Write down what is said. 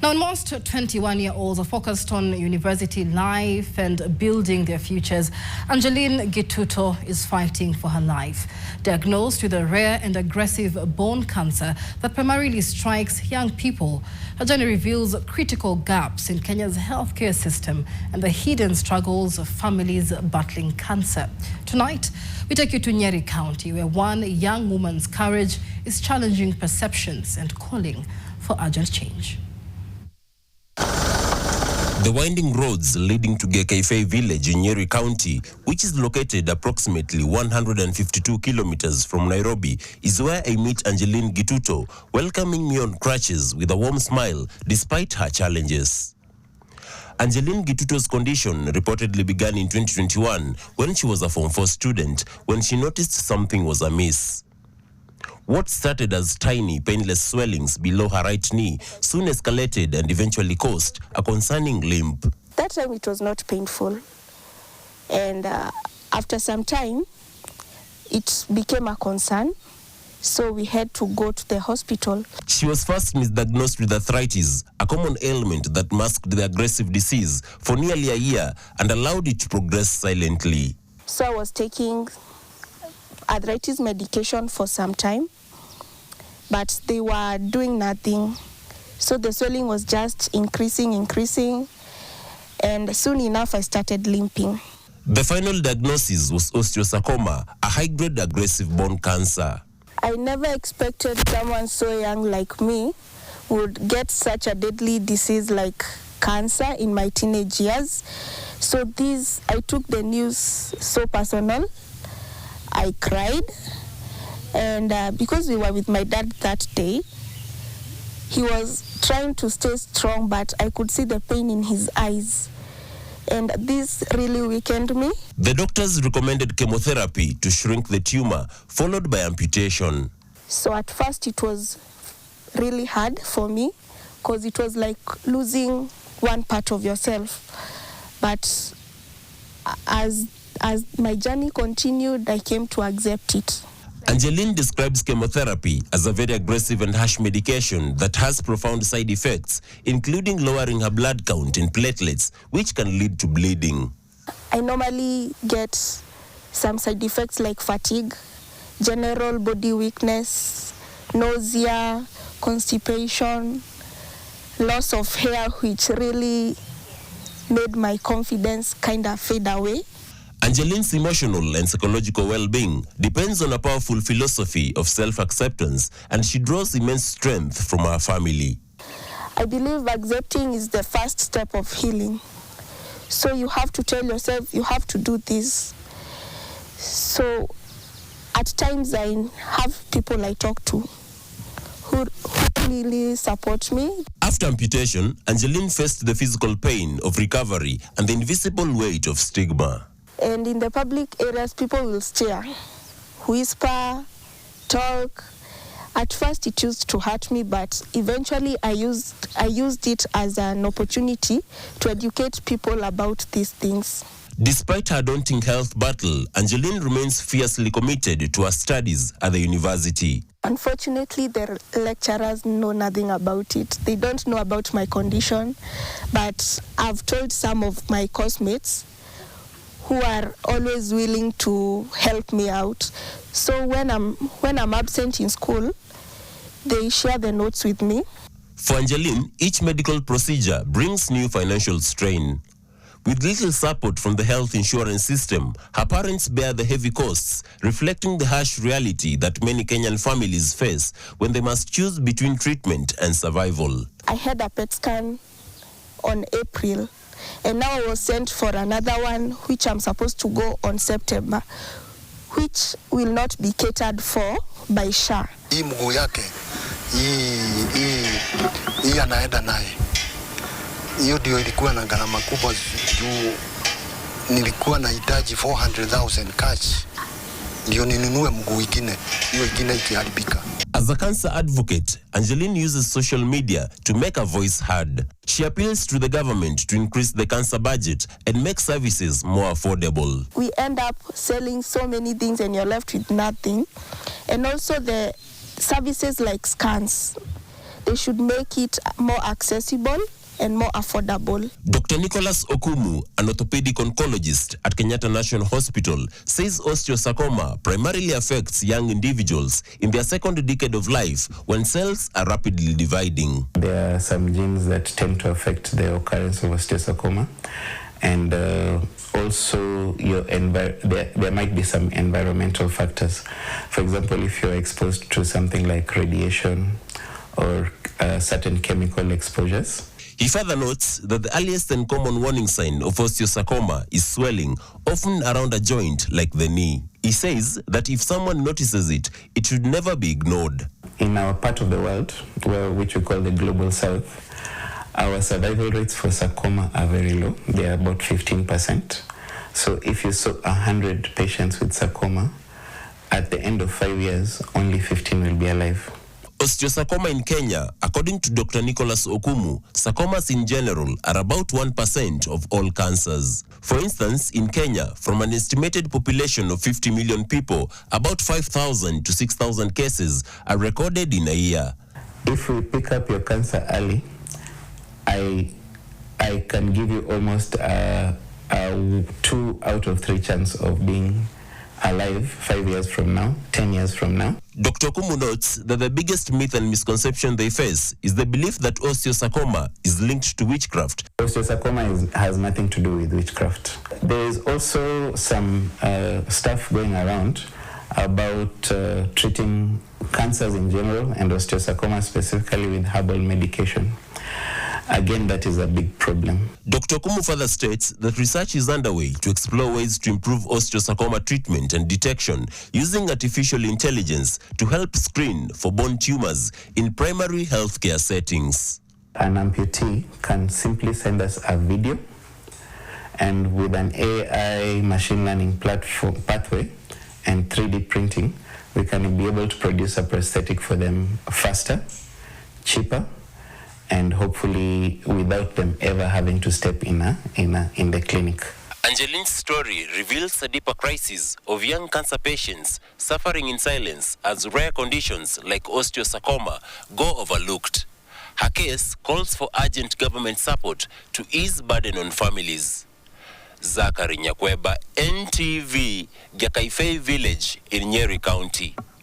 Now, most 21-year-olds are focused on university life and building their futures. Angelene Gituto is fighting for her life. Diagnosed with a rare and aggressive bone cancer that primarily strikes young people, her journey reveals critical gaps in Kenya's healthcare system and the hidden struggles of families battling cancer. Tonight, we take you to Nyeri County, where one young woman's courage is challenging perceptions and calling for urgent change. The winding roads leading to Gekaife village in Nyeri County, which is located approximately 152 kilometers from Nairobi, is where I meet Angelene Gituto, welcoming me on crutches with a warm smile despite her challenges. Angelene Gituto's condition reportedly began in 2021 when she was a Form 4 student when she noticed something was amiss. What started as tiny, painless swellings below her right knee soon escalated and eventually caused a concerning limp. That time it was not painful. And after some time, it became a concern. So we had to go to the hospital. She was first misdiagnosed with arthritis, a common ailment that masked the aggressive disease for nearly a year and allowed it to progress silently. So I was taking arthritis medication for some time, but they were doing nothing. So the swelling was just increasing, and soon enough I started limping. The final diagnosis was osteosarcoma, a high-grade aggressive bone cancer. I never expected someone so young like me would get such a deadly disease like cancer in my teenage years. So I took the news so personal. I cried, and because we were with my dad that day, he was trying to stay strong, but I could see the pain in his eyes, and this really weakened me. The doctors recommended chemotherapy to shrink the tumor, followed by amputation. So at first it was really hard for me, because it was like losing one part of yourself. But as my journey continued, I came to accept it. Angelene describes chemotherapy as a very aggressive and harsh medication that has profound side effects, including lowering her blood count and platelets, which can lead to bleeding. I normally get some side effects like fatigue, general body weakness, nausea, constipation, loss of hair, which really made my confidence kind of fade away. Angelene's emotional and psychological well-being depends on a powerful philosophy of self-acceptance, and she draws immense strength from her family. I believe accepting is the first step of healing. So you have to tell yourself you have to do this. So at times I have people I talk to who really support me. After amputation, Angelene faced the physical pain of recovery and the invisible weight of stigma. And in the public areas, people will stare, whisper, talk. At first, it used to hurt me, but eventually I used it as an opportunity to educate people about these things. Despite her daunting health battle, Angelene remains fiercely committed to her studies at the university. Unfortunately, the lecturers know nothing about it. They don't know about my condition, but I've told some of my classmates who are always willing to help me out. So when I'm absent in school, they share the notes with me. For Angelene, each medical procedure brings new financial strain. With little support from the health insurance system, her parents bear the heavy costs, reflecting the harsh reality that many Kenyan families face when they must choose between treatment and survival. I had a PET scan on April, and now I was sent for another one, which I'm supposed to go on September, which will not be catered for by SHA. Hii mguu yake, hii anaenda naye. Hiyo ndio ilikuwa na gharama kubwa juu nilikuwa nahitaji 400,000 cash ndio ninunue mguu ingine, hiyo ingine ikiharibika. As a cancer advocate, Angelene uses social media to make her voice heard. She appeals to the government to increase the cancer budget and make services more affordable. We end up selling so many things and you're left with nothing. And also the services like scans. they should make it more accessible and more affordable. Dr. Nicholas Okumu, an orthopedic oncologist at Kenyatta National Hospital, says osteosarcoma primarily affects young individuals in their second decade of life when cells are rapidly dividing. There are some genes that tend to affect the occurrence of osteosarcoma, and also there might be some environmental factors. For example, if you're exposed to something like radiation or certain chemical exposures. He further notes that the earliest and common warning sign of osteosarcoma is swelling, often around a joint like the knee. He says that if someone notices it, it should never be ignored. In our part of the world, which we call the global south, our survival rates for sarcoma are very low. They are about 15%. So if you saw 100 patients with sarcoma, at the end of 5 years, only 15 will be alive. Osteosarcoma in Kenya, according to Dr. Nicholas Okumu, sarcomas in general are about 1% of all cancers. For instance, in Kenya, from an estimated population of 50 million people, about 5,000 to 6,000 cases are recorded in a year. If we pick up your cancer early, I can give you almost a 2 out of 3 chance of being alive 5 years from now, 10 years from now. Dr. Okumu notes that the biggest myth and misconception they face is the belief that osteosarcoma is linked to witchcraft. Osteosarcoma has nothing to do with witchcraft. There is also some stuff going around about treating cancers in general and osteosarcoma specifically with herbal medication. Again, that is a big problem. Dr. Okumu further states that research is underway to explore ways to improve osteosarcoma treatment and detection using artificial intelligence to help screen for bone tumors in primary healthcare settings. An amputee can simply send us a video, and with an AI machine learning platform pathway and 3D printing, we can be able to produce a prosthetic for them faster, cheaper, and hopefully without them ever having to step in the clinic. Angelene's story reveals a deeper crisis of young cancer patients suffering in silence as rare conditions like osteosarcoma go overlooked. Her case calls for urgent government support to ease burden on families. Zachary Nyakweba, NTV, Gakaifei Village in Nyeri County.